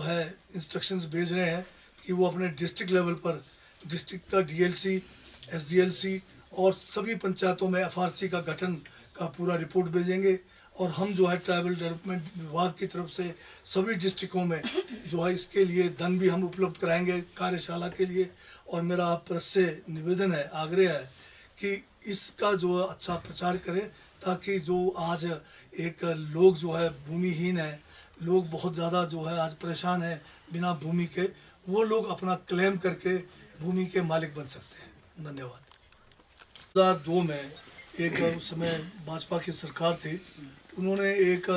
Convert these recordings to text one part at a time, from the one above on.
है इंस्ट्रक्शंस भेज रहे हैं कि वो अपने डिस्ट्रिक्ट लेवल पर डिस्ट्रिक्ट का डीएलसी, एसडीएलसी और सभी पंचायतों में एफआरसी का गठन का पूरा रिपोर्ट भेजेंगे। और हम जो है ट्राइबल डेवलपमेंट विभाग की तरफ से सभी डिस्ट्रिक्टों में जो है इसके लिए धन भी हम उपलब्ध कराएंगे कार्यशाला के लिए। और मेरा आप प्रेस से निवेदन है, आग्रह है कि इसका जो अच्छा प्रचार करें, ताकि जो आज एक लोग जो है भूमिहीन है, लोग बहुत ज़्यादा जो है आज परेशान है बिना भूमि के, वो लोग अपना क्लेम करके भूमि के मालिक बन सकते हैं। धन्यवाद। 2002 में एक उस समय भाजपा की सरकार थी, उन्होंने एक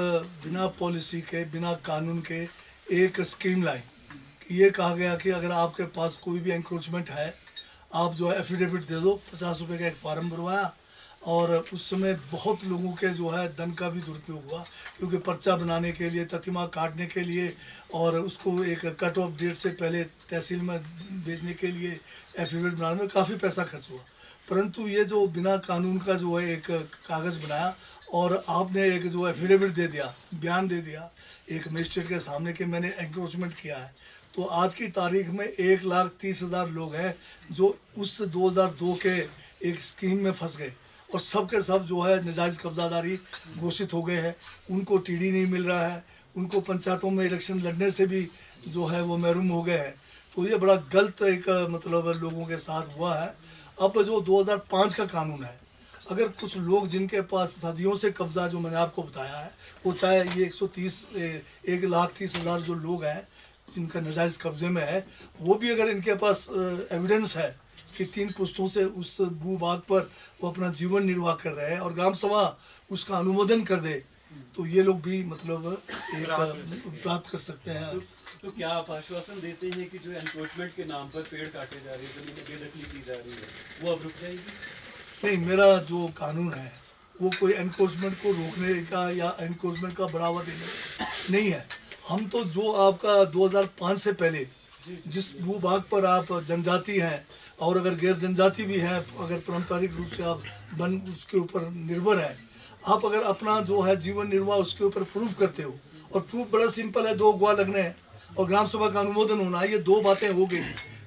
बिना पॉलिसी के, बिना कानून के एक स्कीम लाई। ये कहा गया कि अगर आपके पास कोई भी एंक्रोचमेंट है, आप जो है एफिडेविट दे दो। 50 रुपये का एक फार्म भरवाया और उस समय बहुत लोगों के जो है धन का भी दुरुपयोग हुआ, क्योंकि पर्चा बनाने के लिए, ततिमा काटने के लिए और उसको एक कट ऑफ डेट से पहले तहसील में भेजने के लिए एफिडेविट बनाने में काफ़ी पैसा खर्च हुआ। परंतु ये जो बिना कानून का जो है एक कागज़ बनाया और आपने एक जो एफिडेविट दे दिया, बयान दे दिया एक मजिस्ट्रेट के सामने कि मैंने एंक्रोचमेंट किया है, तो आज की तारीख में 1,30,000 लोग हैं जो उस 2002 के एक स्कीम में फंस गए और सब के सब जो है नजायज़ कब्जादारी घोषित हो गए हैं। उनको टीडी नहीं मिल रहा है, उनको पंचायतों में इलेक्शन लड़ने से भी जो है वो महरूम हो गए हैं। तो ये बड़ा गलत एक मतलब लोगों के साथ हुआ है। अब जो 2005 का कानून है, अगर कुछ लोग जिनके पास सदियों से कब्जा, जो मैंने आपको बताया है, वो चाहे ये 1,30,000 जो लोग हैं जिनका नाजायज़ कब्जे में है, वो भी अगर इनके पास एविडेंस है कि 3 पुश्तों से उस भूभाग पर वो अपना जीवन निर्वाह कर रहे हैं और ग्राम सभा उसका अनुमोदन कर दे, तो ये लोग भी मतलब एक प्राप्त कर सकते हैं। तो क्या आप आश्वासन देते हैं कि जो एनक्रोचमेंट के नाम पर पेड़ काटे जा रहे हैं, जमीनें बेदखली की जा रही है, वो अब रुक जाएगी? नहीं, मेरा जो कानून है वो कोई एनक्रोचमेंट को रोकने का या एनक्रोचमेंट का बढ़ावा देने नहीं है। हम तो जो आपका 2005 से पहले जिस भूभाग पर आप जनजाति हैं और अगर गैर जनजाति भी हैं, अगर पारंपरिक रूप से आप वन उसके ऊपर निर्भर है, आप अगर अपना जो है जीवन निर्वाह उसके ऊपर प्रूफ करते हो, और प्रूफ बड़ा सिंपल है, 2 गुआ लगने हैं और ग्राम सभा का अनुमोदन होना, ये 2 बातें हो गई,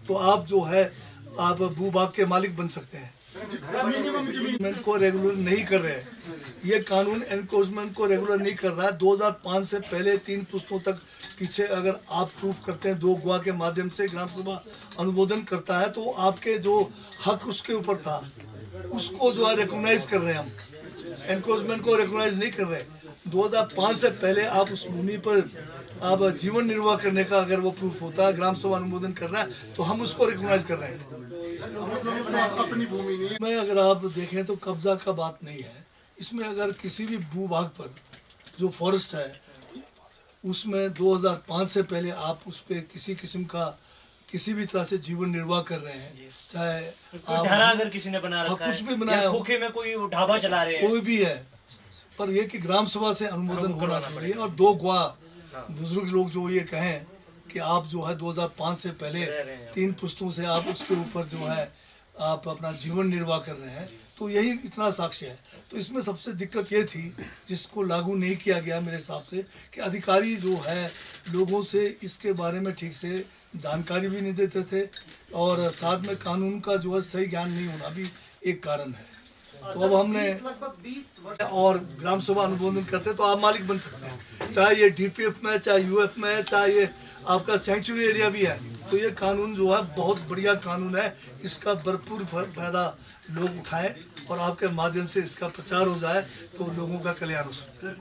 तो आप जो है आप भूभाग के मालिक बन सकते हैं। एनक्रोचमेंट को रेगुलर नहीं कर रहे हैं, ये कानून एनक्रोचमेंट को रेगुलर नहीं कर रहा है। 2005 से पहले 3 पुश्तों तक पीछे अगर आप प्रूफ करते हैं, 2 गुआ के माध्यम से ग्राम सभा अनुमोदन करता है, तो आपके जो हक उसके ऊपर था उसको जो है रिकॉग्नाइज कर रहे हैं हम, एनक्रोचमेंट को रिकॉग्नाइज नहीं कर रहे। 2005 से पहले आप उस भूमि पर आप जीवन निर्वाह करने का अगर वो प्रूफ होता है, ग्राम सभा अनुमोदन कर रहा है, तो हम उसको रिकॉग्नाइज कर रहे हैं। अपनी भूमि नहीं में अगर आप देखें तो कब्जा का बात नहीं है इसमें। अगर किसी भी भूभाग पर जो फॉरेस्ट है उसमें 2005 से पहले आप उस पर किसी किस्म का किसी भी तरह से जीवन निर्वाह कर रहे हैं, चाहे आप अगर किसी ने बना रखा कुछ भी बनाया हो, खोखे में कोई ढाबा चला रहे हैं, कोई भी है, पर यह कि ग्राम सभा से अनुमोदन होना चाहिए। और 2 गुआ बुजुर्ग लोग जो ये कहें कि आप जो है 2005 से पहले 3 पुश्तों से आप उसके ऊपर जो है आप अपना जीवन निर्वाह कर रहे हैं, तो यही इतना साक्ष्य है। तो इसमें सबसे दिक्कत ये थी जिसको लागू नहीं किया गया मेरे हिसाब से, कि अधिकारी जो है लोगों से इसके बारे में ठीक से जानकारी भी नहीं देते थे और साथ में कानून का जो है सही ज्ञान नहीं होना भी एक कारण है। तो अब हमने और ग्राम सभा अनुमोदन करते हैं तो आप मालिक बन सकते हैं, चाहे ये डीपीएफ में, चाहे यूएफ में, चाहे ये आपका सेंचुरी एरिया भी है। तो ये कानून जो है बहुत बढ़िया कानून है, इसका भरपूर फायदा लोग उठाएं और आपके माध्यम से इसका प्रचार हो जाए तो लोगों का कल्याण हो सकता है।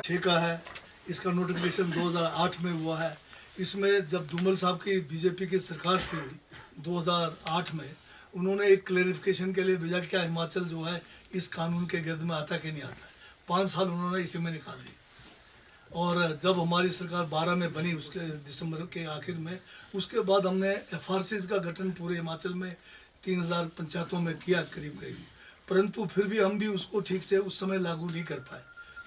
ठेका है, इसका नोटिफिकेशन 2008 में हुआ है। इसमें जब धूमल साहब की बीजेपी की सरकार थी 2008 में, उन्होंने एक क्लैरिफिकेशन के लिए भेजा कि क्या हिमाचल जो है इस कानून के गिरद में आता कि नहीं आता है। 5 साल उन्होंने इसी में निकाल दी और जब हमारी सरकार 12 में बनी, उसके दिसंबर के आखिर में, उसके बाद हमने एफआरसीज का गठन पूरे हिमाचल में 3000 पंचायतों में किया करीब करीब, परंतु फिर भी हम भी उसको ठीक से उस समय लागू नहीं कर पाए।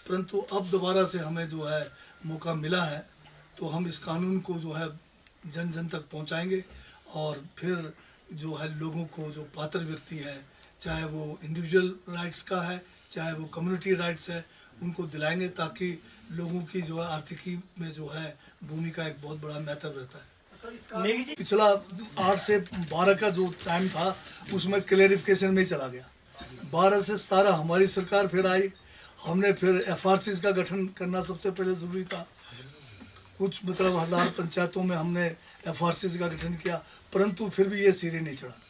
परंतु अब दोबारा से हमें जो है मौका मिला है, तो हम इस कानून को जो है जन जन तक पहुंचाएंगे और फिर जो है लोगों को, जो पात्र व्यक्ति हैं चाहे वो इंडिविजुअल राइट्स का है, चाहे वो कम्युनिटी राइट्स है, उनको दिलाएंगे ताकि लोगों की जो है आर्थिकी में जो है भूमि का एक बहुत बड़ा महत्व रहता है। पिछला 8 से 12 का जो टाइम था उसमें क्लेरिफिकेशन में चला गया। 12 से 17 हमारी सरकार फिर आई, हमने फिर FRCs का गठन करना सबसे पहले ज़रूरी था। कुछ मतलब 1000 पंचायतों में हमने FRCs का गठन किया, परंतु फिर भी ये सिरे नहीं चढ़ा।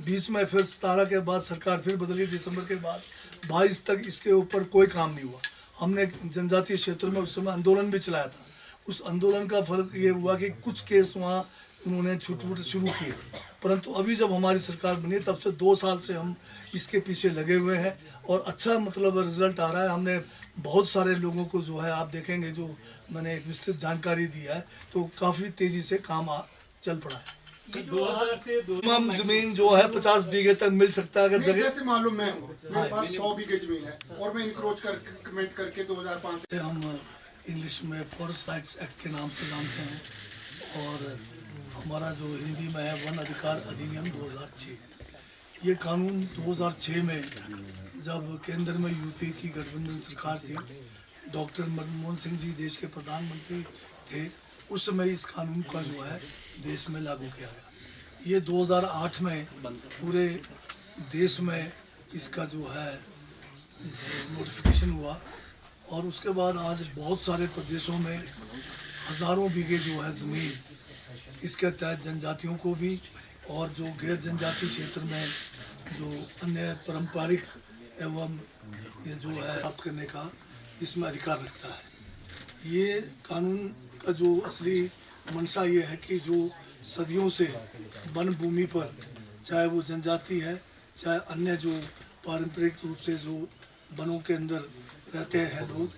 बीच में फिर 17 के बाद सरकार फिर बदली, दिसंबर के बाद 22 तक इसके ऊपर कोई काम नहीं हुआ। हमने जनजातीय क्षेत्रों में उस समय आंदोलन भी चलाया था। उस आंदोलन का फर्क ये हुआ कि कुछ केस वहाँ उन्होंने छूट शुरू किए, परंतु अभी जब हमारी सरकार बनी तब से 2 साल से हम इसके पीछे लगे हुए हैं और अच्छा मतलब रिजल्ट आ रहा है। हमने बहुत सारे लोगों को जो है आप देखेंगे, जो मैंने एक विस्तृत जानकारी दी है, तो काफ़ी तेज़ी से काम चल पड़ा है। 2000 से तमाम जमीन जो है 50 बीघे तक मिल सकता है अगर नहीं, जगह जैसे मालूम मैं हूँ, मेरे पास 100 बीघे जमीन है और मैं इंक्रोच कर कमेंट करके 2005 से हम इंग्लिश में फॉरेस्ट राइट्स एक्ट के नाम से जानते हैं और हमारा जो हिंदी में है वन अधिकार अधिनियम 2006। ये कानून 2006 में जब केंद्र में यूपी की गठबंधन सरकार थी, डॉक्टर मनमोहन सिंह जी देश के प्रधानमंत्री थे, उस समय इस कानून का जो है देश में लागू किया गया। ये 2008 में पूरे देश में इसका जो है नोटिफिकेशन हुआ और उसके बाद आज बहुत सारे प्रदेशों में हज़ारों बीघे जो है ज़मीन इसके तहत जनजातियों को भी और जो गैर जनजातीय क्षेत्र में जो अन्य पारंपरिक एवं ये जो है प्राप्त करने का इसमें अधिकार रखता है। ये कानून का जो असली मंशा ये है कि जो सदियों से वन भूमि पर, चाहे वो जनजाति है चाहे अन्य जो पारंपरिक रूप से जो वनों के अंदर रहते हैं लोग,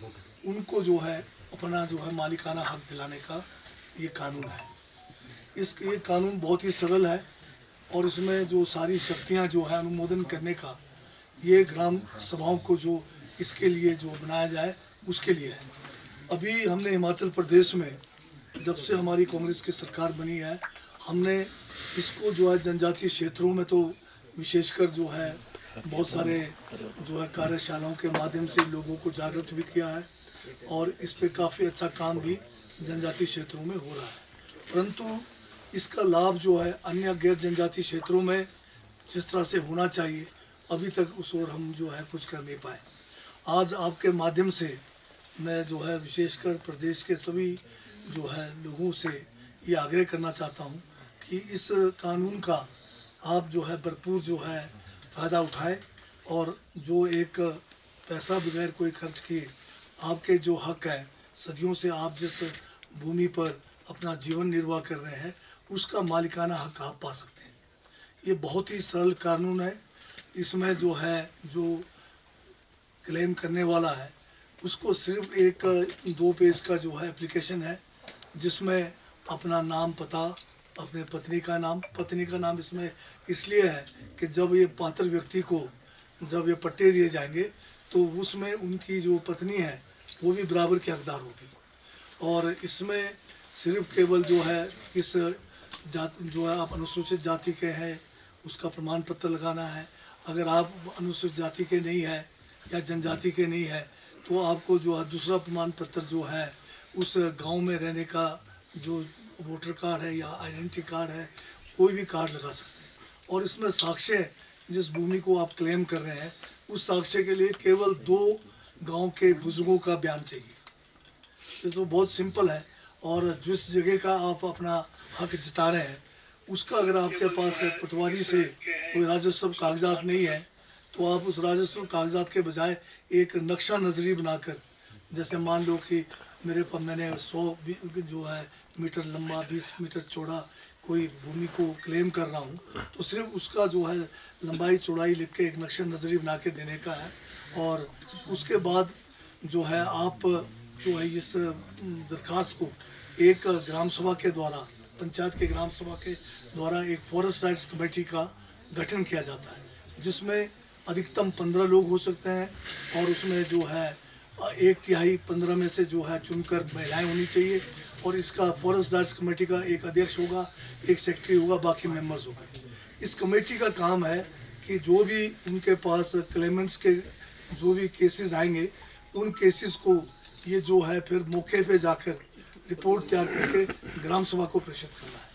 उनको जो है अपना जो है मालिकाना हक दिलाने का ये कानून है। ये कानून बहुत ही सरल है और इसमें जो सारी शक्तियाँ जो है अनुमोदन करने का ये ग्राम सभाओं को जो इसके लिए जो बनाया जाए उसके लिए है। अभी हमने हिमाचल प्रदेश में जब से हमारी कांग्रेस की सरकार बनी है, हमने इसको जो है जनजातीय क्षेत्रों में तो विशेषकर जो है बहुत सारे जो है कार्यशालाओं के माध्यम से लोगों को जागृत भी किया है और इस पे काफ़ी अच्छा काम भी जनजातीय क्षेत्रों में हो रहा है। परंतु इसका लाभ जो है अन्य गैर जनजातीय क्षेत्रों में जिस तरह से होना चाहिए, अभी तक उस ओर हम जो है कुछ कर नहीं पाए। आज आपके माध्यम से मैं जो है विशेषकर प्रदेश के सभी जो है लोगों से ये आग्रह करना चाहता हूँ कि इस कानून का आप जो है भरपूर जो है फ़ायदा उठाए और जो एक पैसा बगैर कोई खर्च किए आपके जो हक है, सदियों से आप जिस भूमि पर अपना जीवन निर्वाह कर रहे हैं, उसका मालिकाना हक आप पा सकते हैं। ये बहुत ही सरल कानून है। इसमें जो है जो क्लेम करने वाला है उसको सिर्फ एक 2 पेज का जो है एप्लीकेशन है, जिसमें अपना नाम, पता, अपने पत्नी का नाम इसमें इसलिए है कि जब ये पात्र व्यक्ति को जब ये पट्टे दिए जाएंगे तो उसमें उनकी जो पत्नी है वो भी बराबर की हकदार होगी। और इसमें सिर्फ केवल जो है किस जात जो है आप अनुसूचित जाति के हैं उसका प्रमाण पत्र लगाना है। अगर आप अनुसूचित जाति के नहीं है या जनजाति के नहीं है तो आपको जो है दूसरा प्रमाण पत्र जो है उस गांव में रहने का जो वोटर कार्ड है या आइडेंटिटी कार्ड है, कोई भी कार्ड लगा सकते हैं। और इसमें साक्ष्य, जिस भूमि को आप क्लेम कर रहे हैं उस साक्ष्य के लिए केवल 2 गांव के बुजुर्गों का बयान चाहिए। ये तो बहुत सिंपल है। और जिस जगह का आप अपना हक जता रहे हैं उसका अगर आपके पास पटवारी से कोई राजस्व कागजात नहीं है तो आप उस राजस्व कागजात के बजाय एक नक्शा नज़री बनाकर, जैसे मान लो कि मैंने 100 जो है मीटर लंबा 20 मीटर चौड़ा कोई भूमि को क्लेम कर रहा हूँ, तो सिर्फ उसका जो है लंबाई चौड़ाई लिख के एक नक्शा नज़री बना के देने का है। और उसके बाद जो है आप जो है इस दरख्वास्त को एक ग्राम सभा के द्वारा, पंचायत के ग्राम सभा के द्वारा एक फॉरेस्ट राइट्स कमेटी का गठन किया जाता है, जिसमें अधिकतम 15 लोग हो सकते हैं और उसमें जो है 1/3 15 में से जो है चुनकर महिलाएं होनी चाहिए। और इसका फॉरेस्ट राइट्स कमेटी का एक अध्यक्ष होगा, एक सेक्रेटरी होगा, बाकी मेंबर्स होंगे। इस कमेटी का काम है कि जो भी उनके पास क्लेमेंट्स के जो भी केसेस आएंगे उन केसेस को ये जो है फिर मौके पे जाकर रिपोर्ट तैयार करके ग्राम सभा को प्रेषित करना है।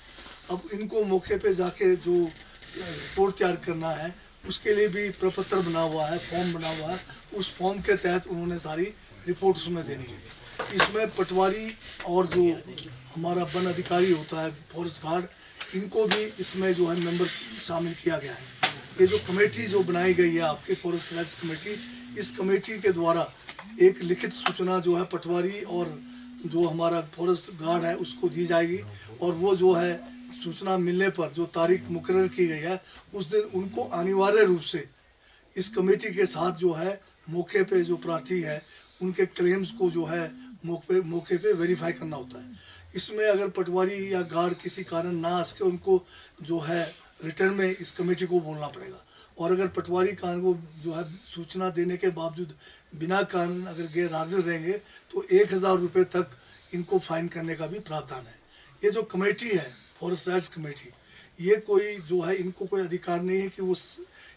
अब इनको मौके पे जाके जो रिपोर्ट तैयार करना है उसके लिए भी प्रपत्र बना हुआ है, फॉर्म बना हुआ है। उस फॉर्म के तहत उन्होंने सारी रिपोर्ट उसमें देनी है। इसमें पटवारी और जो हमारा वन अधिकारी होता है, फॉरेस्ट गार्ड, इनको भी इसमें जो है मेंबर शामिल किया गया है। ये जो कमेटी जो बनाई गई है आपकी फॉरेस्ट राइट्स कमेटी, इस कमेटी के द्वारा एक लिखित सूचना जो है पटवारी और जो हमारा फॉरेस्ट गार्ड है उसको दी जाएगी और वो जो है सूचना मिलने पर जो तारीख मुकर्रर की गई है उस दिन उनको अनिवार्य रूप से इस कमेटी के साथ जो है मौके पे जो प्रार्थी है उनके क्लेम्स को जो है मौके पे वेरीफाई करना होता है। इसमें अगर पटवारी या गार्ड किसी कारण ना आ सके उनको जो है रिटर्न में इस कमेटी को बोलना पड़ेगा और अगर पटवारी कान को जो है सूचना देने के बावजूद बिना कारण अगर गैर हाजिर रहेंगे तो 1000 रुपये तक इनको फाइन करने का भी प्रावधान है। ये जो कमेटी है फॉरेस्ट राइट्स कमेटी, ये कोई जो है इनको कोई अधिकार नहीं है कि वो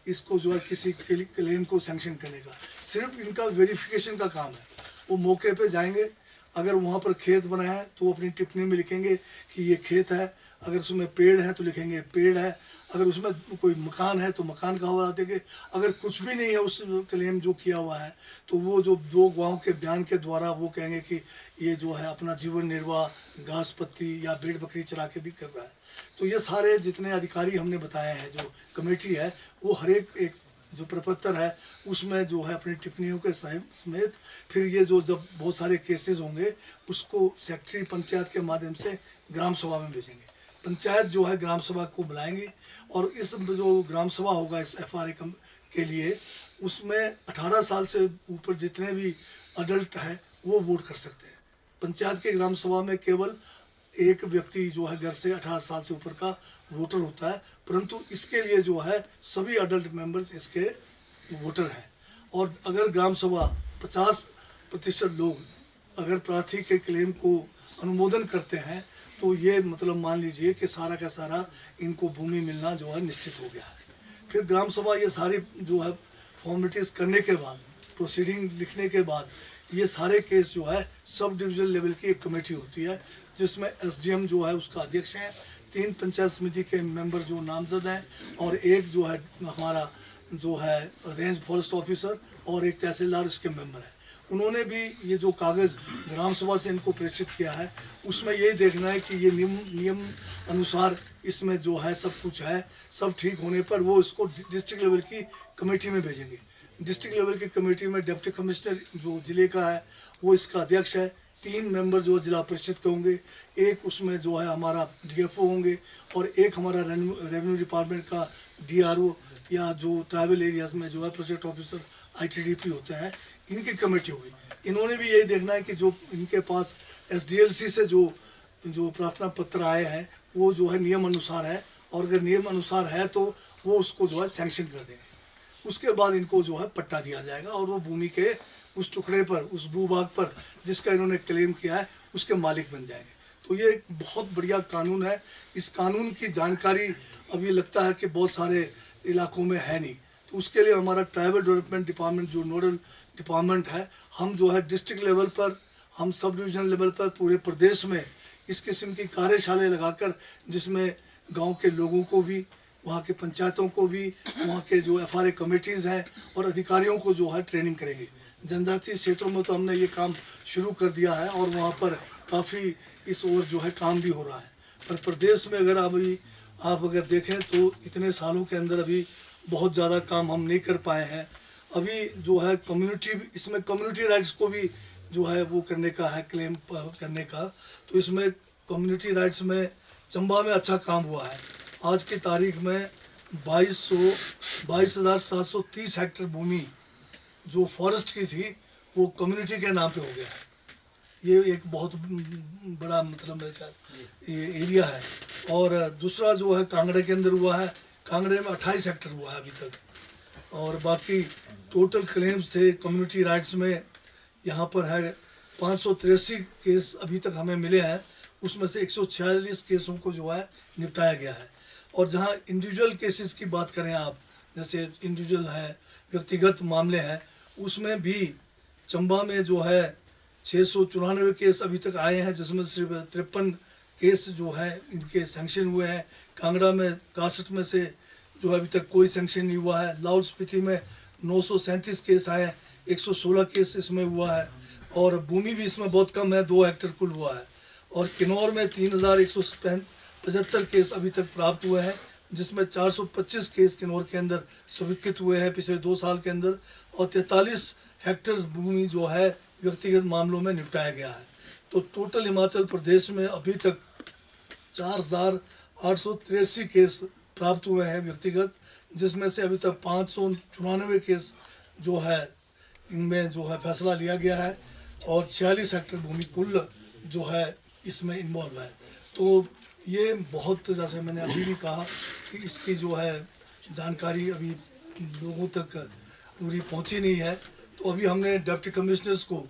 इसको जो है किसी क्लेम को सैंक्शन करने का, सिर्फ इनका वेरिफिकेशन का काम है। वो मौके पे जाएंगे, अगर वहाँ पर खेत बना है तो अपनी टिप्पणी में लिखेंगे कि ये खेत है, अगर उसमें पेड़ है तो लिखेंगे पेड़ है, अगर उसमें कोई मकान है तो मकान का हवाला देंगे। अगर कुछ भी नहीं है उस क्लेम जो किया हुआ है तो वो जो 2 गवाहों के बयान के द्वारा वो कहेंगे कि ये जो है अपना जीवन निर्वाह घास पत्ती या भेड़ बकरी चरा के भी कर रहा है। तो ये सारे जितने अधिकारी हमने बताए हैं जो कमेटी है वो हर एक जो प्रपत्र है उसमें जो है अपनी टिप्पणियों के समेत फिर ये जो जब बहुत सारे केसेस होंगे उसको सेक्रेटरी पंचायत के माध्यम से ग्राम सभा में भेजेंगे। पंचायत जो है ग्राम सभा को बुलाएंगे और इस जो ग्राम सभा होगा इस FRA के लिए उसमें 18 साल से ऊपर जितने भी अडल्ट है वो वोट कर सकते हैं। पंचायत के ग्राम सभा में केवल एक व्यक्ति जो है घर से 18 साल से ऊपर का वोटर होता है, परंतु इसके लिए जो है सभी अडल्ट मेंबर्स इसके वोटर हैं। और अगर ग्राम सभा 50% लोग अगर प्रार्थी के क्लेम को अनुमोदन करते हैं तो ये मतलब मान लीजिए कि सारा का सारा इनको भूमि मिलना जो है निश्चित हो गया है। फिर ग्राम सभा ये सारी जो है फॉर्मेलिटीज़ करने के बाद, प्रोसीडिंग लिखने के बाद ये सारे केस जो है सब डिवीजन लेवल की एक कमेटी होती है जिसमें SDM जो है उसका अध्यक्ष है, 3 पंचायत समिति के मेंबर जो नामजद हैं और एक जो है हमारा जो है रेंज फॉरेस्ट ऑफिसर और एक तहसीलदार इसके मेंबर है। उन्होंने भी ये जो कागज़ ग्राम सभा से इनको प्रेषित किया है उसमें यही देखना है कि ये नियम अनुसार इसमें जो है सब कुछ है, सब ठीक होने पर वो इसको डिस्ट्रिक्ट लेवल की कमेटी में भेजेंगे। डिस्ट्रिक्ट लेवल की कमेटी में डिप्टी कमिश्नर जो ज़िले का है वो इसका अध्यक्ष है, 3 मेंबर जो जिला परिषद के होंगे, एक उसमें जो है हमारा DFO होंगे और एक हमारा रेवेन्यू डिपार्टमेंट का DRO या जो ट्राइबल एरियाज़ में जो है प्रोजेक्ट ऑफिसर ITDP होते हैं, इनकी कमेटी होगी। इन्होंने भी यही देखना है कि जो इनके पास SDLC से जो प्रार्थना पत्र आए हैं वो जो है नियम अनुसार है और अगर नियम अनुसार है तो वो उसको जो है सैंक्शन कर देंगे। उसके बाद इनको जो है पट्टा दिया जाएगा और वो भूमि के उस टुकड़े पर, उस भूभाग पर जिसका इन्होंने क्लेम किया है उसके मालिक बन जाएंगे। तो ये एक बहुत बढ़िया कानून है। इस कानून की जानकारी अभी लगता है कि बहुत सारे इलाकों में है नहीं, तो उसके लिए हमारा ट्राइबल डेवलपमेंट डिपार्टमेंट जो नोडल डिपार्टमेंट है, हम जो है डिस्ट्रिक्ट लेवल पर, हम सब डिवीजन लेवल पर पूरे प्रदेश में इस किस्म की कार्यशालाएं लगाकर जिसमें गांव के लोगों को भी, वहाँ के पंचायतों को भी, वहाँ के जो FRA कमेटीज़ हैं और अधिकारियों को जो है ट्रेनिंग करेंगे। जनजातीय क्षेत्रों में तो हमने ये काम शुरू कर दिया है और वहाँ पर काफ़ी इस ओर जो है काम भी हो रहा है, पर प्रदेश में अगर आप अगर देखें तो इतने सालों के अंदर अभी बहुत ज़्यादा काम हम नहीं कर पाए हैं। अभी जो है इसमें कम्युनिटी राइट्स को भी जो है वो करने का है, क्लेम करने का, तो इसमें कम्युनिटी राइट्स में चंबा में अच्छा काम हुआ है। आज की तारीख में 22,730 हेक्टेयर भूमि जो फॉरेस्ट की थी वो कम्युनिटी के नाम पे हो गया है। ये एक बहुत बड़ा मतलब मेरे ख्याल ये एरिया है। और दूसरा जो है कांगड़े के अंदर हुआ है, कांगड़े में 28 हेक्टेयर हुआ है अभी तक, और बाकी टोटल क्लेम्स थे कम्युनिटी राइट्स में यहाँ पर है 583 केस अभी तक हमें मिले हैं, उसमें से 146 केसों को जो है निपटाया गया है। और जहाँ इंडिविजुअल केसेस की बात करें आप, जैसे इंडिविजुअल है, व्यक्तिगत मामले हैं, उसमें भी चंबा में जो है 694 केस अभी तक आए हैं, जिसमें सिर्फ 53 केस जो है इनके सैंक्शन हुए हैं। कांगड़ा में 61 में से जो है अभी तक कोई सैंक्शन नहीं हुआ है। लाहौल स्पीति में 937 केस आए हैं, 116 केस इसमें हुआ है, और भूमि भी इसमें बहुत कम है, 2 हेक्टेयर कुल हुआ है। और किन्नौर में 3175 केस अभी तक प्राप्त हुए हैं, जिसमें 425 केस किन्नौर के अंदर स्वीकृत हुए हैं पिछले 2 साल के अंदर, और 43 हेक्टेयर भूमि जो है व्यक्तिगत मामलों में निपटाया गया है। तो टोटल हिमाचल प्रदेश में अभी तक 4883 केस प्राप्त हुए हैं व्यक्तिगत, जिसमें से अभी तक 594 केस जो है इनमें जो है फैसला लिया गया है, और 46 हेक्टेयर भूमि कुल जो है इसमें इन्वॉल्व है। तो ये बहुत, जैसे मैंने अभी भी कहा कि इसकी जो है जानकारी अभी लोगों तक पूरी पहुंची नहीं है। तो अभी हमने डिप्टी कमिश्नर्स को